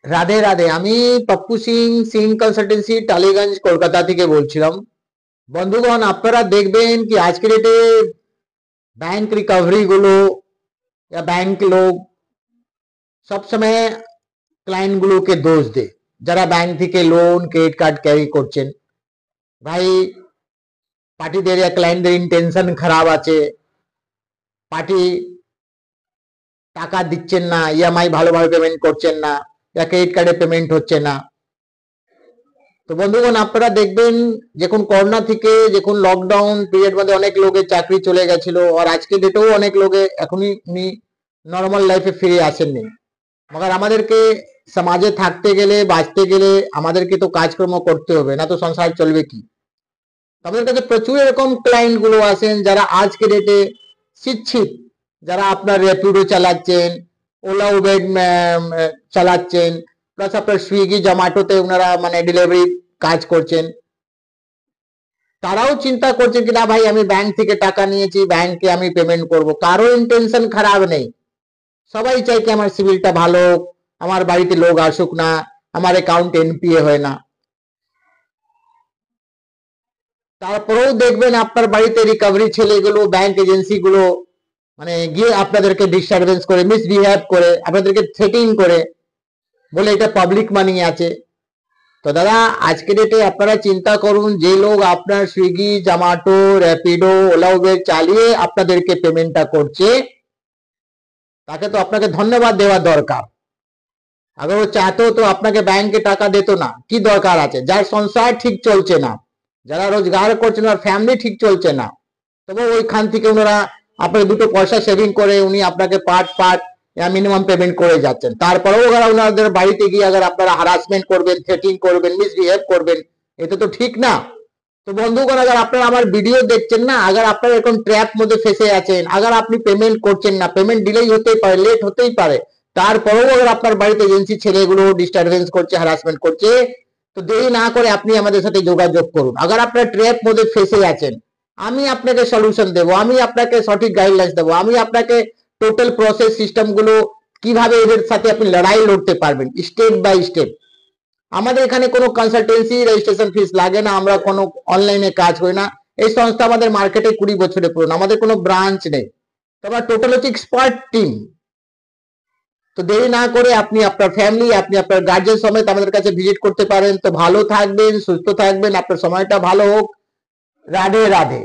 রাধে রাধে। আমি পপ্পু সিং, সিং কনসালটেন্সি, টালিগঞ্জ, কলকাতা থেকে বলছিলাম। বন্ধুগণ, আপনারা দেখবেন কি আজকের ডেটে ব্যাংক রিকভারি গুলো ব্যাংক লোক সবসময় ক্লায়েন্ট গুলোকে দোষ দেয়, যারা ব্যাংক থেকে লোন ক্রেডিট কার্ড ক্যারি করছেন। ভাই, পার্টিদের ক্লায়েন্টদের ইন্টেনশন খারাপ আছে, পার্টি টাকা দিচ্ছেন না, ইএমআই ভালোভাবে পেমেন্ট করছেন না, ক্রেডিট কার্ডে পেমেন্ট হচ্ছে না। তো বন্ধুগণ, আপনারা দেখবেন যখন করোনা থেকে যখন লকডাউন পিরিয়ড মধ্যে অনেক লোকের চাকরি চলে গেছিল, আর আজকে ডেটেও অনেক লোকে এখনই উনি নর্মাল লাইফে ফিরে আসেননি। মগর আমাদেরকে সমাজে থাকতে গেলে, বাঁচতে গেলে আমাদেরকে তো কাজকর্ম করতে হবে, না তো সংসার চলবে কি। আমাদের কাছে প্রচুর এরকম ক্লায়েন্ট গুলো আসেন যারা আজকে ডেটে শিক্ষিত, যারা আপনার র্যাপিডো চালাচ্ছেন, ওলা উবের চালাচ্ছেন, প্লাস আপনার সুইগি জোম্যাটোতে ওনারা মানে ডেলিভারি কাজ করছেন। তারাও চিন্তা করছে কি না ভাই, আমি ব্যাংক থেকে টাকা নিয়েছি, ব্যাংকে আমি পেমেন্ট করব। কারো ইন্টেনশন খারাপ নেই, সবাই চাই কি আমার সিভিলটা ভালো হোক, আমার বাড়িতে লোক আসুক না, আমার অ্যাকাউন্ট এনপিএ হয় না। তারপরেও দেখবেন আপনার বাড়িতে রিকভারি ছেলেগুলো, ব্যাংক এজেন্সি গুলো মানে গিয়ে আপনাদেরকে ডিস্টারবেন্স করে, মিসবিহেভ করে, আপনাদেরকে থ্রেটিং করে, বলে এটা পাবলিক মানি আছে। তো দাদা, আজকে ডেটে আপনারা চিন্তা করুন, যে লোক আপনার Swiggy Zomato Rapido OLA Uber চালিয়ে আপনাদেরকে পেমেন্টটা করছে, তাকে তো আপনাকে ধন্যবাদ দেওয়া দরকার। আগে ও চাইতো তো আপনাকে ব্যাংকে টাকা দিত না, কি দরকার আছে? যার সংসার ঠিক চলছে না, যারা রোজগার করছেন, আর ফ্যামিলি ঠিক চলছে না, তবে ওইখান থেকে ওনারা আপনাকে দুটো পয়সা সেভিং করে উনি আপনাকে পার্ট পার্ট মিনিমাম পেমেন্ট করে যাচ্ছেন। তারপরেও আবার ওনাদের বাড়িতে গিয়ে আবার আপনারা হারাসমেন্ট করবেন, থ্রেটিং করবেন, মিসবিহেভ করবেন, এটা তো ঠিক না। তো বন্ধুগণ, আগে আপনারা আমার ভিডিও দেখছেন না, আগে আপনারা এরকম ট্র্যাপ মধ্যে ফেসে আছেন, আগে আপনি পেমেন্ট করছেন না, পেমেন্ট ডিলেই হতেই পারে, লেট হতেই পারে, তারপরেও আবার আপনার বাড়িতে এজেন্সি ছেলেগুলো ডিস্টারবেন্স করছে, হ্যারাসমেন্ট করছে, তো দেরি না করে আপনি আমাদের সাথে যোগাযোগ করুন। আগে আপনার ট্র্যাপ মধ্যে ফেসে আছেন, আমি আপনাকে সলিউশন দেব, আমি আপনাকে সঠিক গাইডলাইন্স দেবো, আমি আপনাকে টোটাল প্রসেস সিস্টেম গুলো কিভাবে এদের সাথে আপনি লড়াই লড়তে পারবেন স্টেপ বাই স্টেপ। আমাদের এখানে কোনো কনসালটেন্সি রেজিস্ট্রেশন ফিস লাগে না, আমরা কোনো অনলাইনে কাজ করি না। এই সংস্থা আমাদের মার্কেটে 20 বছরে পুরনো, আমাদের কোনো ব্রাঞ্চ নেই, তো আমরা টোটাল হচ্ছে এক্সপার্ট টিম। তো দেরি না করে আপনি আপনার ফ্যামিলি, আপনি আপনার গার্জেন সমেত আমাদের কাছে ভিজিট করতে পারেন। তো ভালো থাকবেন, সুস্থ থাকবেন, আপনার সময়টা ভালো হোক। রাধে রাধে।